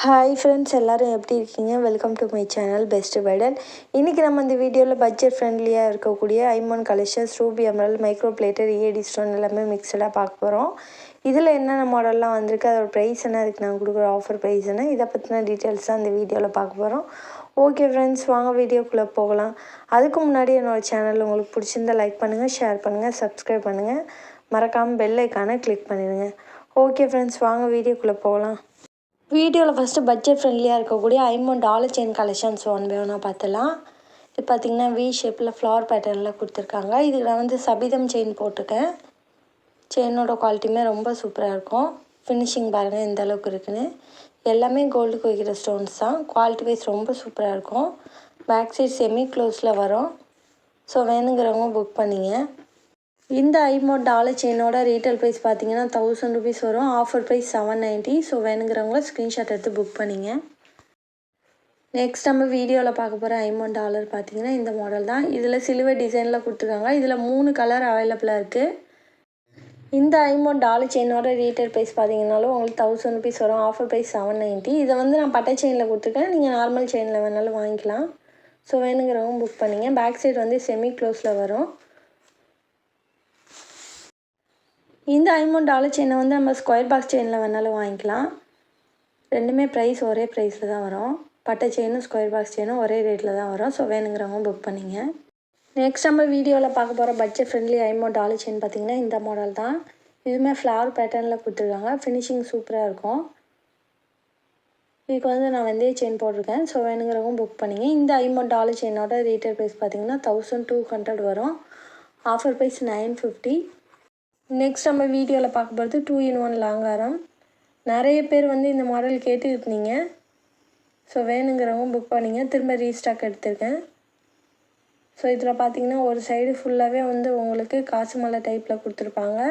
Hi friends, எல்லோரும் எப்படி இருக்கீங்க? Welcome to my channel best பைடல். இன்றைக்கி நம்ம இந்த வீடியோவில் பட்ஜெட் ஃப்ரெண்ட்லியாக இருக்கக்கூடிய ஐமோன் collections, ruby emerald, micro plated, AD stone எல்லாமே மிக்சடாக பார்க்க போகிறோம். இதில் என்னென்ன மாடல்லாம் வந்திருக்கு, அதோட ப்ரைஸ் என்ன, அதுக்கு நான் கொடுக்குற ஆஃபர் ப்ரைஸ் என்ன, இதை பற்றின டீட்டெயில்ஸ் தான் இந்த வீடியோவில் பார்க்க போகிறோம். ஓகே ஃப்ரெண்ட்ஸ், வாங்க வீடியோக்குள்ளே போகலாம். அதுக்கு முன்னாடி என்னோடய சேனல் உங்களுக்கு பிடிச்சிருந்தா லைக் பண்ணுங்கள், ஷேர் பண்ணுங்கள், சப்ஸ்கிரைப் பண்ணுங்கள், மறக்காமல் பெல் ஐக்கானை கிளிக் பண்ணிடுங்க. ஓகே ஃப்ரெண்ட்ஸ், வாங்க வீடியோக்குள்ளே போகலாம். வீடியோவில் ஃபஸ்ட்டு பட்ஜெட் ஃப்ரெண்ட்லியாக இருக்கக்கூடிய ஐமோன் dollar chain collections one by ஒன்னாக பார்த்துலாம். இது பார்த்திங்கன்னா வி ஷேப்பில் ஃப்ளவர் பேட்டர்னில் கொடுத்துருக்காங்க. இதுக்கு நான் வந்து சபிதம் செயின் போட்டிருக்கேன். செயினோட குவாலிட்டியுமே ரொம்ப சூப்பராக இருக்கும். ஃபினிஷிங் பாருங்கள் எந்த அளவுக்கு இருக்குன்னு. எல்லாமே கோல்டுக்கு வைக்கிற ஸ்டோன்ஸ் தான். குவாலிட்டி வைஸ் ரொம்ப சூப்பராக இருக்கும். பேக் சைட் செமி க்ளோஸில் வரும். ஸோ வேணுங்கிறவங்க புக் பண்ணிங்க. இந்த ஐமோன் டாலர் செயினோட ரீட்டைல் ப்ரைஸ் பார்த்தீங்கன்னா 1000 ருபீஸ் வரும். Offer price 790. ஸோ வேணுங்கிறவங்க ஸ்க்ரீன்ஷாட் எடுத்து புக் பண்ணிங்க. நெக்ஸ்ட் நம்ம வீடியோவில் பார்க்க போகிற ஐமோன் டாலர் பார்த்தீங்கன்னா இந்த மாடல் தான். இதில் சில்வர் டிசைனில் கொடுத்துருக்காங்க. இதில் 3 கலர் அவைலபிளாக இருக்குது. இந்த ஐமோன் டாலர் செயினோட ரீட்டைல் ப்ரைஸ் பார்த்தீங்கன்னாலும் உங்களுக்கு 1000 ருபீஸ் வரும். Offer price 790. இதை வந்து நான் பட்டை செயினில் கொடுத்துருக்கேன். நீங்கள் நார்மல் செயினில் வேணாலும் வாங்கிக்கலாம். ஸோ வேணுங்கிறவங்க புக் பண்ணிங்க. பேக் சைடு வந்து செமி க்ளோஸில் வரும். இந்த ஐமோன் டாலர் செயினை வந்து நம்ம ஸ்கொயர் பாக்ஸ் செயினில் வேணாலும் வாங்கிக்கலாம். ரெண்டுமே ப்ரைஸ் ஒரே ப்ரைஸில் தான் வரும். பட்டை செயினும் ஸ்கொயர் பாக்ஸ் செயினும் ஒரே ரேட்டில் தான் வரும். ஸோ வேணுங்கிறவங்க புக் பண்ணிங்க. நெக்ஸ்ட் நம்ம வீடியோவில் பார்க்க போகிற பட்ஜெட் ஃப்ரெண்ட்லி ஐமோன் டாலர் செயின் பார்த்திங்கன்னா இந்த மாடல் தான். இதுவுமே ஃப்ளவர் பேட்டர்னில் கொடுத்துருக்காங்க. ஃபினிஷிங் சூப்பராக இருக்கும். இதுக்கு வந்து நான் வெந்தய செயின் போட்டிருக்கேன். ஸோ வேணுங்கிறவங்க புக் பண்ணிங்க. இந்த ஐமோன் டாலர் செயினோட ரீட்டைல் ப்ரைஸ் பார்த்திங்கன்னா 1200 வரும். Offer price 950. நெக்ஸ்ட் நம்ம வீடியோவில் பார்க்க போகிறது 2-in-1 லாங்காரம். நிறைய பேர் வந்து இந்த மாடல் கேட்டுருந்தீங்க. ஸோ வேணுங்கிறவங்க புக் பண்ணிங்க. திரும்ப ரீஸ்டாக் எடுத்திருக்கேன். ஸோ இதில் பார்த்தீங்கன்னா ஒரு சைடு ஃபுல்லாகவே வந்து உங்களுக்கு காசு மலை டைப்பில் கொடுத்துருப்பாங்க.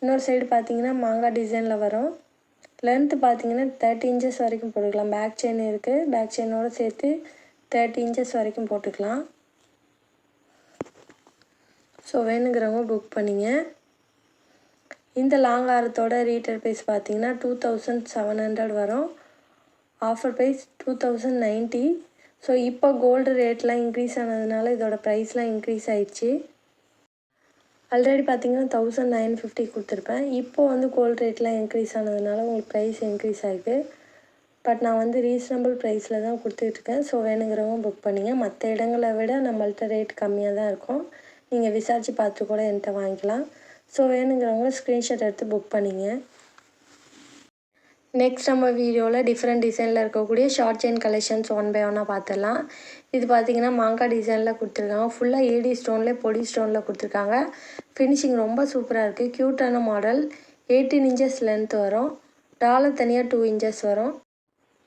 இன்னொரு சைடு பார்த்தீங்கன்னா மாங்காய் டிசைனில் வரும். லென்த்து பார்த்தீங்கன்னா 30 இன்ச்சஸ் வரைக்கும் போட்டுக்கலாம். பேக் செயின் இருக்குது. பேக் செயினோடு சேர்த்து 30 இன்ச்சஸ் வரைக்கும் போட்டுக்கலாம். ஸோ வேணுங்கிறவங்க புக் பண்ணிங்க. இந்த லாங் ஆரத்தோட ரீட்டைல் ப்ரைஸ் பார்த்தீங்கன்னா 2700 வரும். Offer price 2090. ஸோ இப்போ கோல்டு ரேட்லாம் இன்க்ரீஸ் ஆனதுனால இதோட ப்ரைஸ்லாம் இன்க்ரீஸ் ஆயிடுச்சு. ஆல்ரெடி பார்த்தீங்கன்னா 1950 கொடுத்துருப்பேன். இப்போது வந்து கோல்டு ரேட்லாம் இன்க்ரீஸ் ஆனதுனால உங்களுக்கு ப்ரைஸ் இன்க்ரீஸ் ஆகிருக்கு. பட் நான் வந்து ரீசனபிள் ப்ரைஸில் தான் கொடுத்துட்ருக்கேன். ஸோ வேணுங்கிறவங்க புக் பண்ணிங்க. மற்ற இடங்களை விட நம்மள்ட்ட ரேட் கம்மியாக தான் இருக்கும். நீங்கள் விசாரித்து பார்த்து கூட என்கிட்ட வாங்கிக்கலாம். ஸோ வேணுங்கிறவங்க ஸ்க்ரீன்ஷாட் எடுத்து புக் பண்ணிங்க. நெக்ஸ்ட் நம்ம வீடியோவில் டிஃப்ரெண்ட் டிசைனில் இருக்கக்கூடிய short chain collections one by ஒன்னாக பார்த்துடலாம். இது பார்த்திங்கன்னா மாங்காய் டிசைனில் கொடுத்துருக்காங்க. ஃபுல்லாக ஏடி ஸ்டோனில் பொடி ஸ்டோனில் கொடுத்துருக்காங்க. ஃபினிஷிங் ரொம்ப சூப்பராக இருக்குது. க்யூட்டான மாடல். 18 இன்ச்சஸ் லென்த் வரும். டாலர் தனியாக 2 இன்ச்சஸ் வரும்.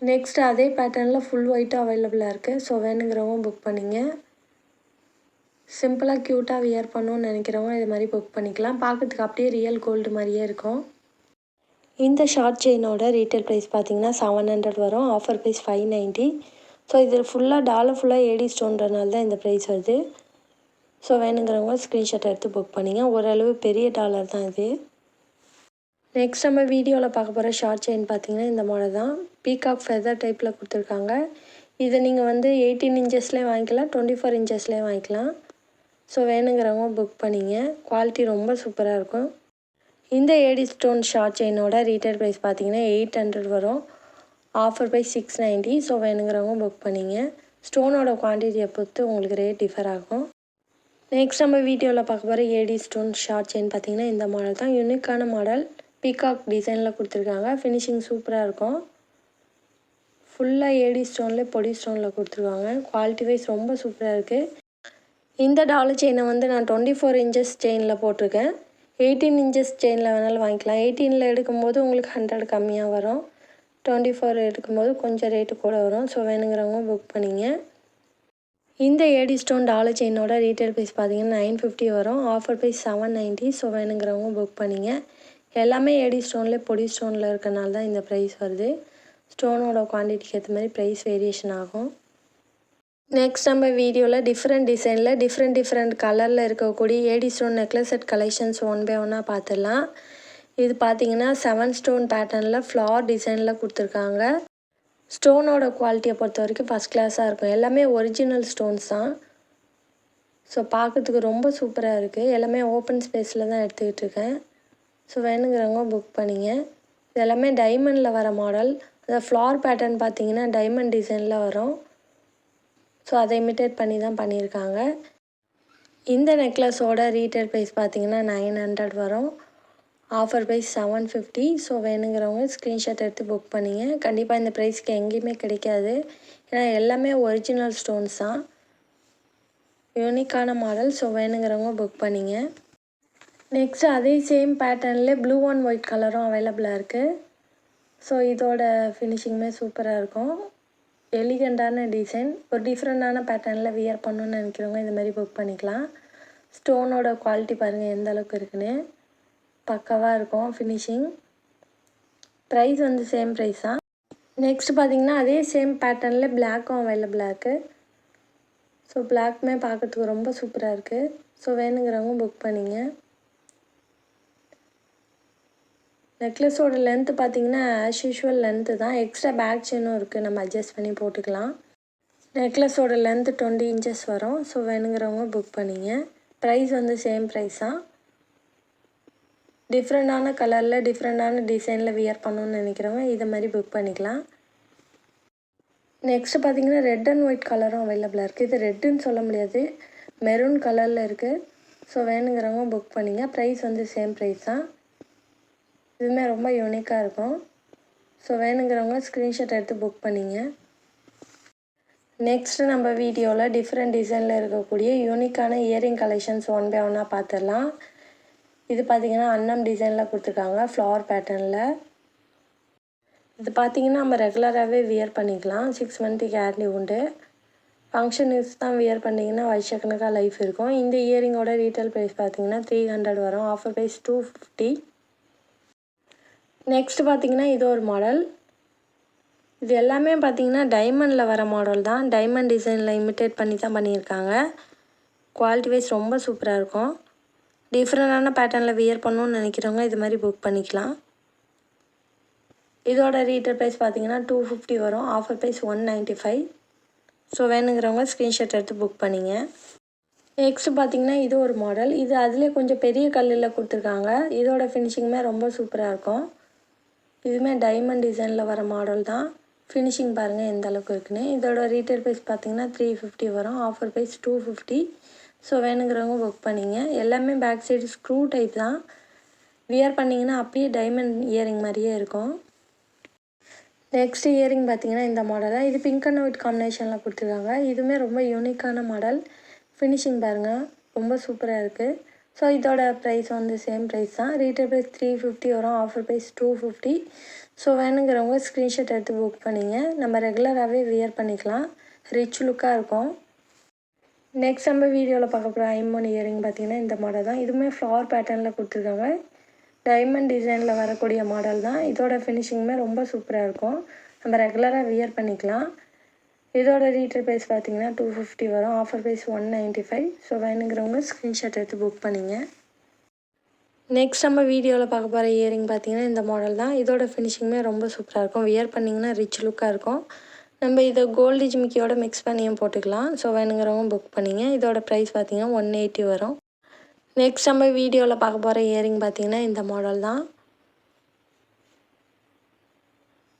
நெக்ஸ்ட் அதே பேட்டர்னில் ஃபுல் ஒயிட்டும் அவைலபிளாக இருக்குது. ஸோ வேணுங்கிறவங்க புக் பண்ணிங்க. சிம்பிளாக க்யூட்டாக வியர் பண்ணணுன்னு நினைக்கிறவங்க இது மாதிரி புக் பண்ணிக்கலாம். பார்க்கறதுக்கு அப்படியே ரியல் கோல்டு மாதிரியே இருக்கும். இந்த ஷார்ட் செயினோட ரீட்டைல் ப்ரைஸ் பார்த்திங்கன்னா 700 வரும். Offer price 590. ஸோ இது டாலர் ஃபுல்லாக ஏடி ஸ்டோன்றனால தான் இந்த ப்ரைஸ் வருது. ஸோ வேணுங்கிறவங்க ஸ்க்ரீன்ஷாட் எடுத்து புக் பண்ணிங்க. ஓரளவு பெரிய டாலர் தான் இது. நெக்ஸ்ட் நம்ம வீடியோவில் பார்க்க போகிற ஷார்ட் செயின் பார்த்திங்கன்னா இந்த மாடல் தான். பீகாக் ஃபெதர் டைப்பில் கொடுத்துருக்காங்க. இதை நீங்கள் வந்து 18 இன்ச்சஸ்லேயே வாங்கிக்கலாம், 24 இன்ச்சஸ்லேயே வாங்கிக்கலாம். ஸோ வேணுங்கிறவங்க புக் பண்ணிங்க. குவாலிட்டி ரொம்ப சூப்பராக இருக்கும். இந்த ஏடி ஸ்டோன் ஷார்ட் செயினோட ரீட்டைல் ப்ரைஸ் பார்த்தீங்கன்னா 800 வரும். Offer price 690. ஸோ வேணுங்கிறவங்க புக் பண்ணிங்க. ஸ்டோனோட குவான்டிட்டியை பொறுத்து உங்களுக்கு ரேட் டிஃபர் ஆகும். நெக்ஸ்ட் நம்ம வீடியோவில் பார்க்க போகிற ஏடி ஸ்டோன் ஷார்ட் செயின் பார்த்திங்கன்னா இந்த மாடல் தான். யூனிக்கான மாடல். பீகாக் டிசைனில் கொடுத்துருக்காங்க. ஃபினிஷிங் சூப்பராக இருக்கும். ஃபுல்லாக ஏடி ஸ்டோனில் பொடி ஸ்டோனில் கொடுத்துருக்காங்க. குவாலிட்டி வைஸ் ரொம்ப சூப்பராக இருக்குது. இந்த டாலர் செயினை வந்து நான் 24 இன்ச்சஸ் செயினில் போட்டிருக்கேன். 18 இன்ச்சஸ் செயினில் வேணாலும் வாங்கிக்கலாம். 18 எடுக்கும்போது உங்களுக்கு 100 கம்மியாக வரும். 24 எடுக்கும்போது கொஞ்சம் ரேட்டு கூட வரும். ஸோ வேணுங்கிறவங்க புக் பண்ணிங்க. இந்த ஏடி ஸ்டோன் டாலர் செயினோட ரீட்டைல் ப்ரைஸ் பார்த்தீங்கன்னா 950 வரும். Offer price 790. ஸோ வேணுங்கிறவங்க புக் பண்ணிங்க. எல்லாமே ஏடி ஸ்டோனில் பொடி ஸ்டோனில் இருக்கனால தான் இந்த ப்ரைஸ் வருது. ஸ்டோனோட குவான்டிட்டிக்கு ஏற்ற மாதிரி ப்ரைஸ் வேரியேஷன் ஆகும். நெக்ஸ்ட் நம்ம வீடியோவில் டிஃப்ரெண்ட் டிசைனில் டிஃப்ரெண்ட் கலரில் இருக்கக்கூடிய AD stone necklace set collections one by ஒன்னாக பார்த்துடலாம். இது பார்த்தீங்கன்னா 7 ஸ்டோன் பேட்டர்னில் ஃப்ளார் டிசைனில் கொடுத்துருக்காங்க. ஸ்டோனோட குவாலிட்டியை பொறுத்த வரைக்கும் ஃபஸ்ட் கிளாஸாக இருக்கும். எல்லாமே ஒரிஜினல் ஸ்டோன்ஸ் தான். ஸோ பார்க்கறதுக்கு ரொம்ப சூப்பராக இருக்குது. எல்லாமே ஓப்பன் ஸ்பேஸில் தான் எடுத்துக்கிட்டு இருக்கேன். ஸோ வேணுங்கிறவங்க புக் பண்ணிங்க. இது எல்லாமே டைமண்டில் வர மாடல். அந்த ஃப்ளார் பேட்டர்ன் பார்த்தீங்கன்னா டைமண்ட் டிசைனில் வரும். ஸோ அதை இமிட்டேட் பண்ணி தான் பண்ணியிருக்காங்க. இந்த நெக்லஸோட ரீட்டைல் ப்ரைஸ் பார்த்தீங்கன்னா 900 வரும். Offer price 750. ஸோ வேணுங்கிறவங்க ஸ்க்ரீன்ஷாட் எடுத்து புக் பண்ணிங்க. கண்டிப்பாக இந்த ப்ரைஸ்க்கு எங்கேயுமே கிடைக்காது. ஏன்னா எல்லாமே ஒரிஜினல் ஸ்டோன்ஸ் தான். யூனிக்கான மாடல். ஸோ வேணுங்கிறவங்க புக் பண்ணிங்க. நெக்ஸ்ட் அதே சேம் பேட்டர்னில் ப்ளூ அண்ட் ஒயிட் கலரும் அவைலபிளாக இருக்குது. ஸோ இதோட ஃபினிஷிங்குமே சூப்பராக இருக்கும். எலிகண்டான டிசைன். ஒரு டிஃப்ரெண்ட்டான பேட்டர்னில் வியர் பண்ணணுன்னு நினைக்கிறவங்க இந்த மாதிரி புக் பண்ணிக்கலாம். ஸ்டோனோட குவாலிட்டி பாருங்கள் எந்த அளவுக்கு இருக்குன்னு. பக்காவாக இருக்கும் ஃபினிஷிங். ப்ரைஸ் வந்து சேம் ப்ரைஸ் தான். நெக்ஸ்ட் பார்த்திங்கன்னா அதே சேம் பேட்டர்னில் பிளாக்கும் அவைலபிளாக இருக்குது. ஸோ பிளாக்குமே பார்க்கறதுக்கு ரொம்ப சூப்பராக இருக்குது. ஸோ வேணுங்கிறவங்க புக் பண்ணிங்க. நெக்லஸோட லென்த்து பார்த்திங்கன்னா ஆஸ் யூஷுவல் லென்த்து தான். எக்ஸ்ட்ரா பேக் செயினும் இருக்குது. நம்ம அட்ஜஸ்ட் பண்ணி போட்டுக்கலாம். நெக்லஸோட லென்த்து 20 இன்ச்சஸ் வரும். ஸோ வேணுங்கிறவங்க புக் பண்ணிங்க. ப்ரைஸ் வந்து சேம் ப்ரைஸ் தான். டிஃப்ரெண்ட்டான கலரில் டிஃப்ரெண்ட்டான டிசைனில் வியர் பண்ணணுன்னு நினைக்கிறவங்க இதை மாதிரி புக் பண்ணிக்கலாம். நெக்ஸ்ட்டு பார்த்திங்கன்னா ரெட் அண்ட் ஒயிட் கலரும் அவைலபிளாக இருக்குது. இது ரெட்டுன்னு சொல்ல முடியாது, மெரூன் கலரில் இருக்குது. ஸோ வேணுங்கிறவங்க புக் பண்ணிங்க. ப்ரைஸ் வந்து சேம் ப்ரைஸ் தான். இதுவுமே ரொம்ப யூனிக்காக இருக்கும். ஸோ வேணுங்கிறவங்க ஸ்க்ரீன்ஷாட் எடுத்து புக் பண்ணிங்க. நெக்ஸ்ட்டு நம்ம வீடியோவில் டிஃப்ரெண்ட் டிசைனில் இருக்கக்கூடிய யூனிக்கான இயரிங் கலெக்ஷன்ஸ் ஒன் பை ஒன்னாக பார்த்துடலாம். இது பார்த்திங்கன்னா அன்னம் டிசைனில் கொடுத்துருக்காங்க ஃப்ளவர் பேட்டர்னில். இது பார்த்திங்கன்னா நம்ம ரெகுலராகவே வியர் பண்ணிக்கலாம். 6 மந்த்து கேரண்டி உண்டு. ஃபங்க்ஷன் யூஸ் தான் வியர் பண்ணிங்கன்னா வருஷக்கணக்காக லைஃப் இருக்கும். இந்த இயரிங்கோட ரீட்டைல் ப்ரைஸ் பார்த்திங்கன்னா 300 வரும். Offer price 250. நெக்ஸ்ட் பார்த்திங்கன்னா இது ஒரு மாடல். இது எல்லாமே பார்த்திங்கன்னா டைமண்டில் வர மாடல் தான். டைமண்ட் டிசைனில் இமிட்டேட் பண்ணி தான் பண்ணியிருக்காங்க. குவாலிட்டி வைஸ் ரொம்ப சூப்பராக இருக்கும். டிஃப்ரெண்ட்டான பேட்டர்னில் வியர் பண்ணணுன்னு நினைக்கிறவங்க இது மாதிரி புக் பண்ணிக்கலாம். இதோட ரீட்டைல் ப்ரைஸ் பார்த்திங்கன்னா 250 வரும். Offer price 195. ஸோ வேணுங்கிறவங்க ஸ்க்ரீன்ஷாட் எடுத்து புக் பண்ணிங்க. நெக்ஸ்ட் பார்த்திங்கன்னா இது ஒரு மாடல். இது அதிலே கொஞ்சம் பெரிய கல்லில் கொடுத்துருக்காங்க. இதோட ஃபினிஷிங்குமே ரொம்ப சூப்பராக இருக்கும். இதுவுமே டைமண்ட் டிசைனில் வர மாடல் தான். ஃபினிஷிங் பாருங்கள் எந்த அளவுக்கு இருக்குன்னு. இதோட ரீட்டைல் ப்ரைஸ் பார்த்திங்கன்னா 350 வரும். Offer price 250. ஸோ வேணுங்கிறவங்க புக் பண்ணிங்க. எல்லாமே பேக் சைடு ஸ்க்ரூ டைப் தான். வியர் பண்ணிங்கன்னா அப்படியே டைமண்ட் இயரிங் மாதிரியே இருக்கும். நெக்ஸ்ட் இயரிங் பார்த்திங்கன்னா இந்த மாடல் தான். இது பிங்க் அண்ட் ஒயிட் காம்பினேஷனில் கொடுத்துருக்காங்க. இதுவுமே ரொம்ப யூனிக்கான மாடல். ஃபினிஷிங் பாருங்கள் ரொம்ப சூப்பராக இருக்குது. ஸோ இதோட ப்ரைஸ் வந்து சேம் ப்ரைஸ் தான். ரீட்டைல் ப்ரைஸ் 350 வரும். Offer price 250. ஸோ வேணுங்கிறவங்க ஸ்க்ரீன்ஷாட் எடுத்து புக் பண்ணிங்க. நம்ம ரெகுலராகவே வியர் பண்ணிக்கலாம். ரிச் லுக்காக இருக்கும். நெக்ஸ்ட் நம்ம வீடியோவில் பார்க்க போகிற ஐம்பொன் இயரிங் பார்த்திங்கன்னா இந்த மாடல் தான். இதுவுமே ஃப்ளவர் பேட்டர்னில் கொடுத்துருக்காங்க. டைமண்ட் டிசைனில் வரக்கூடிய மாடல் தான். இதோட ஃபினிஷிங்குமே ரொம்ப சூப்பராக இருக்கும். நம்ம ரெகுலராக வியர் பண்ணிக்கலாம். இதோட ரீட்டைல் ப்ரைஸ் பார்த்திங்கன்னா 250 வரும். Offer price 195. ஸோ வேணுங்கிறவங்க ஸ்க்ரீன்ஷாட் எடுத்து புக் பண்ணிங்க. நெக்ஸ்ட் நம்ம வீடியோவில் பார்க்க போகிற இயரிங் பார்த்திங்கன்னா இந்த மாடல் தான். இதோட ஃபினிஷிங்குமே ரொம்ப சூப்பராக இருக்கும். வியர் பண்ணிங்கன்னா ரிச் லுக்காக இருக்கும். நம்ம இதை கோல்டு ஜிமிக்கியோட மிக்ஸ் பண்ணியும் போட்டுக்கலாம். ஸோ வேணுங்கிறவங்க புக் பண்ணிங்க. இதோட ப்ரைஸ் பார்த்திங்கன்னா 180 வரும். நெக்ஸ்ட் நம்ம வீடியோவில் பார்க்க போகிற இயரிங் பார்த்திங்கன்னா இந்த மாடல் தான்.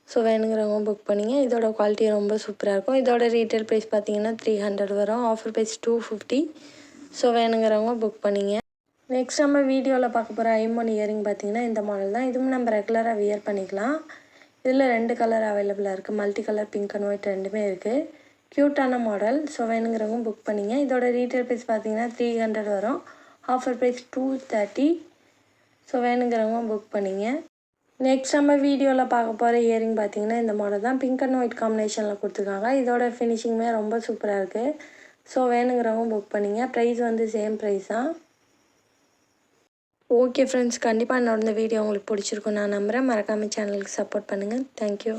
ஸோ வேணுங்கிறவங்க புக் பண்ணிங்க. இதோட குவாலிட்டி ரொம்ப சூப்பராக இருக்கும். இதோட ரீட்டைல் ப்ரைஸ் பார்த்திங்கன்னா 300 வரும். Offer price 250. ஸோ வேணுங்கிறவங்க புக் பண்ணிங்க. நெக்ஸ்ட் நம்ம வீடியோவில் பார்க்க போகிற ஐம்பொன் இயரிங் பார்த்திங்கன்னா இந்த மாடல் தான். இதுவும் நம்ம ரெகுலராக வியர் பண்ணிக்கலாம். இதில் 2 கலர் அவைலபிளாக இருக்குது. Multi colour pink and white ரெண்டுமே இருக்குது. க்யூட்டான மாடல். ஸோ வேணுங்கிறவங்க புக் பண்ணிங்க. இதோட ரீட்டைல் ப்ரைஸ் பார்த்திங்கன்னா 300 வரும். Offer price 230. ஸோ வேணுங்கிறவங்க புக் பண்ணிங்க. நெக்ஸ்ட் நம்ம வீடியோவில் பார்க்க போகிற இயரிங் பார்த்திங்கன்னா இந்த மாடல் தான். பிங்க் அண்ட் ஒயிட் காம்பினேஷனில் கொடுத்துருக்காங்க. இதோட ஃபினிஷிங்குமே ரொம்ப சூப்பராக இருக்குது. ஸோ வேணுங்கிறவங்க புக் பண்ணிங்க. ப்ரைஸ் வந்து சேம் ப்ரைஸ் தான். ஓகே ஃப்ரெண்ட்ஸ், கண்டிப்பாக என்னோட இந்த வீடியோ உங்களுக்கு பிடிச்சிருக்கும் நான் நம்புகிறேன். மறக்காமல் சேனலுக்கு சப்போர்ட் பண்ணுங்கள். தேங்க்யூ.